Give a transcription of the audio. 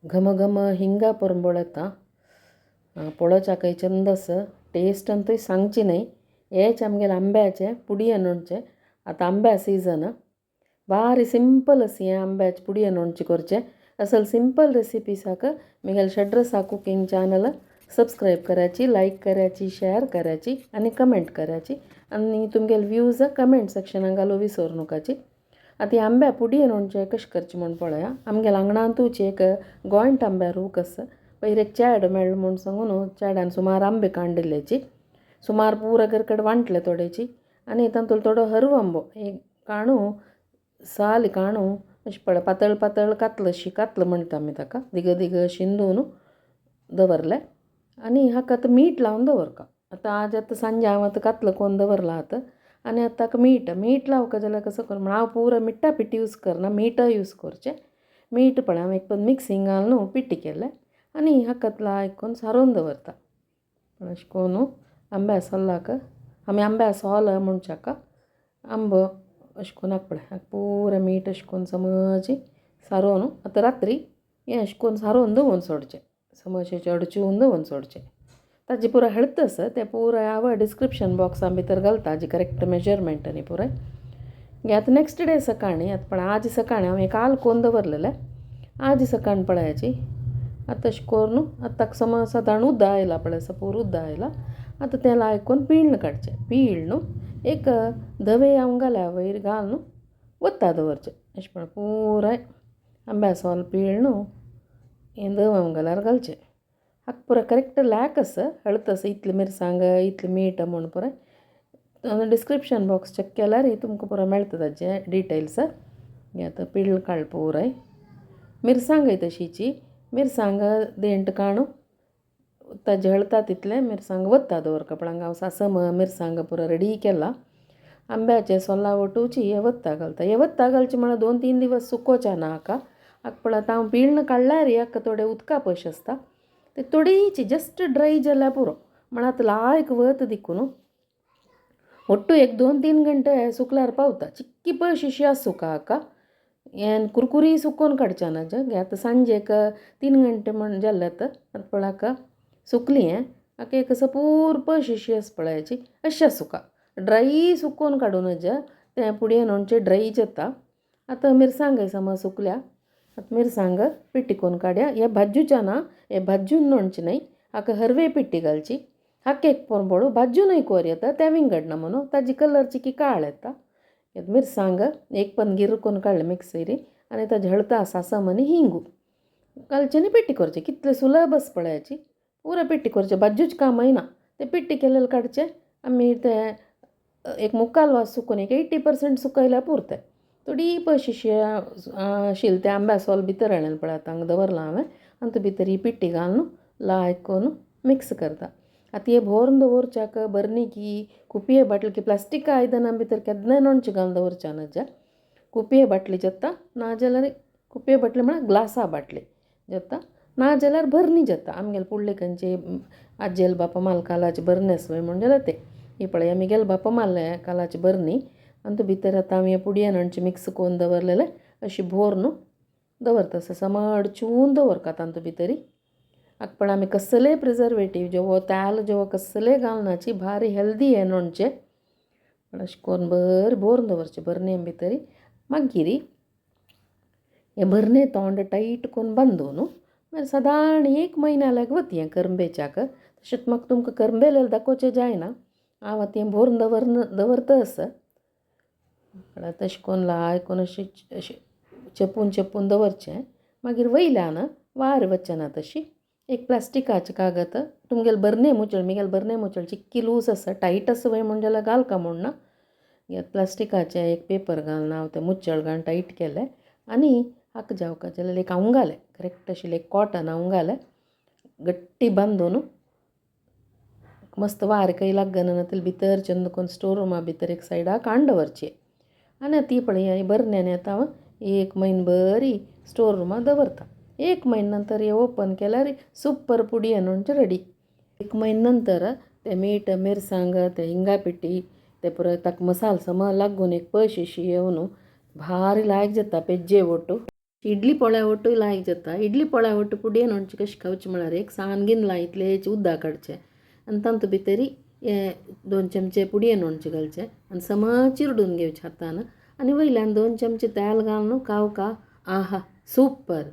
घम घम हिंगा परंबोळता पळोवच्या काही चंदस टेस्ट अंतू सांगची नाही हेच आमगेले आंब्याचे पुडी ಅನ್ನೋಂಚೆ आता आंब्या सीजन भारी सिंपल असी हे आंब्याचे पुडी ಅನ್ನೋಂಚೆ करचे असल सिंपल रेसिपी साक मिगेल षड्रसा कुकिंग चॅनल सबस्क्राईब करायची लाईक करायची शेअर करायची आणि कमेंट करायची आणि तुमगेल व्ह्यूज कमेंट सेक्शनाक घालू विसरू नकाची आता ही आंब्या पुडी ಅನ್ನೋಂಚೆ कशी करची म्हण पळया आमगेल आंगणांतूच एक गोंयट आंब्या रूख आसा पयर एक चेड मेळ्ळो म्हूण सांगून चेड्यान सुमार आंबे कांडिल्लेची सुमार पूर कड वांटले थोडेची आनी तातूंत थोडो हरवंबो एक काणू साल काणू अशें पळय पातळ पातळ कातलशी कातल म्हणटा आमी ताका दिग दिग शिंदून दवरले आनी हाका आतां मीठ लावन दवरका आतां आज आतां सांजे हांव आतां कातल कोन्न दवरला आतां आनी आतां ताका मीठ लावका जाल्यार कसो कर म्हण हांव पुरो मिठ्ठा पिठी यूज करना मीठ यूज करचें मीठ पळय हांव एक मिक्सिंग घालून पिठी केलें आनी हाका लायक करून सारोवन दवरता अशें करून आंब्या सोलाक आमी आंब्या सोल म्हणच्याका आंबो अशें करून पळय पुरो मीठ अशें करून समज सारोवन आतां रात्री हें अशें करून सारोवन दवरून सोडचें समज अडचून दवरून सोडचें ताजी पुरो हळतस तें पुरो हांव डिस्क्रिप्शन बॉक्सा भितर घालता हाजी करेक्ट मेजरमेंट आनी पुराय गे आतां नेक्स्ट डे सकाळीं आतां पण आज सकाळीं हांव एक काल कोन्न दवरलेलें आज सकाळीं पळयाची आतां अशें करून आतां ताका समज सादारण उदक आयलां पळय पुरो उदक आयलां आतां तें लायकून पिळून काडचें पिळून एक धवे आंवगाल्या वयर घालून वत्ता दवरचें अशें पळय पुराय आंब्या सोल पिळून हें धवे आंवगाल्यार घालचें हाका पुरो करेक्ट लॅक आसा हळतस इतली मिरसांग इतलें मीठ म्हूण पुराय डिस्क्रिप्शन बॉक्स चेक केल्यार तुमकां पुरो मेळटा ताजे डिटेल्स हें आतां पिळ काड पुराय मिरसांगय तशीची मिरसांग देंट काणू ताजे हळता तितलें मिरसांग वत्ता दवरका पळय हांव सासम मिरसांग पुरो रेडी केला आंब्याचे सोला वटूची हे वत्ता घालता हे वत्ता घालचें म्हळ्यार 2-3 दिवस सुकोवचें ना हाका पळय आतां हांव पिळून काडल्यार हाका थोडे उदका पयश आसता ते थोडीची जस्ट ड्राय जाल्यार पुरो म्हळ्यार आतां लायक वत दिकून ಒಟ್ಟು एक 2-3 गंटे सुकल्यार पावता चिक्की पयश अशी सुका हाका हें कुरकुरी सुकोवन काडचें ना जग आतां सांजेक 3 गंटे म्हण जाले आतां पळय हाका सुकली हाका एक असो पूर पयश अशी आसा पळयाची अशें सुका ड्राय सुकोवन काडून तें पुडी ಅನ್ನೋಂಚೆ ड्राय जाता आतां मिरसांग समज सुकल्या आतां मिरसांग पिट्टी करून काडया हे भाजूच्या ना हे भाजून न्होणचें न्हय हाका हरवे पिट्टी घालची हाका एक परबोळू भाजूनय कोर येता त्या विंगडना म्हणून ताजी कलरची की काळ येता मिरसांग एक गिर करून काडलें मिक्सरी आनी ताजे हळता सासम आनी हिंगू घालचें आनी पिट्टी करचें कितलें सुलभ आसा पळयाची पुरो पिट्टी करचें भाजूच कामय ना तें पिट्टी केलेलें काडचें आमी तें एक मुक्काल वास सुकून एक 80% सुकयल्यार पुरतें थोडी पयशी आशिल्ली तें आंब्या सोल भितर हाडलें पळय आतां हांगा दवरलां हांवें आनी ते भितर ही पिट्टी घालून लायक करून मिक्स करता आतां हे भरून दवरच्याक बरणी की कुपये बाटली की प्लास्टीक आयदनां भितर केन्नाय न्होणचें घालून दवरचें ना कुपये बाटली जाता नाजाल्यार कुपये बाटली म्हळ्यार ग्लासा बाटली जाता नाजाल्यार भरणी जाता आमगेले पुडले खंयचे आज्जेल बापा माल कालाची बरणी आसय म्हण जाल्यार तें ही पळय आमी गेले बापा मारले कालाची बरणी आनी ते भितर आतां हांवें पुडी ಅನ್ನೋಂಚೆ मिक्स करून दवरलेलें अशी भरून दवरता समड चून दवरता तातूंत भितर पण आमी कसलेय प्रिजर्वेटीव जेवो तेल जेवो कसलेय घालनाची भारी हेल्दी हें न्होणचें अशें करून बरें भरून दवरचें बरणे भितर मागीर हें भरणे तोंड टायट करून बांदून मागीर सादारण 1 म्हयन्या लायक वती हें करंबेच्याक तशेंच म्हाका तुमकां करंबेलें दाखोवचें जायना हांव आतां हें भरून दवरता तशें करून लायक करून अशें चेपून दवरचें मागीर वयल्यान वार वचचें ना तशी एक प्लास्टिकाचें कागद तुमगेले बरणे मुचळ चिक्की लूज आसा टायट आसा वय म्हण जाल्यार घालका म्हूण ना प्लास्टिकाचें एक पेपर घालून हांव तें मुच्चळ घालून टायट केलें आनी हाका जावका जाल्यार एक आंवगालें करेक्ट अशें एक कॉटन आंवगालें गट्टी बांदून मस्त वार काही लागना तें भितर चंद करून स्टोर रुमा भितर एक सायडाक काण दवरची आनी ती पळय बरण्यान आतां हांव 1 म्हयनो बरी स्टोर रुमांत दवरता 1 म्हयने नंतर हे ओपन केल्यार सुपर पुडी ಅನ್ನೋಂಚೆ रेडी 1 म्हयने नंतर तें मीठ मिरसांग तें हिंगा पिट्टी ते पुरो ताका मसालो सम लागून एक पयशेशी येवन भारी लायक जाता पेज्जे ओटू इडली पोळ्या वटूय लायक जाता. इडली पोळ्या वट्ट पुडयेन होणचे कशें खावचें म्हळ्यार एक सांगीन लायतलें उदक काडचें आनी तांतू भितर हे 2 चमचे पुडयेन होणचें घालचें आनी समज चिरडून घेवचें हातान आनी वयल्यान 2 चमचे तेल घालून काव आहा सुपर.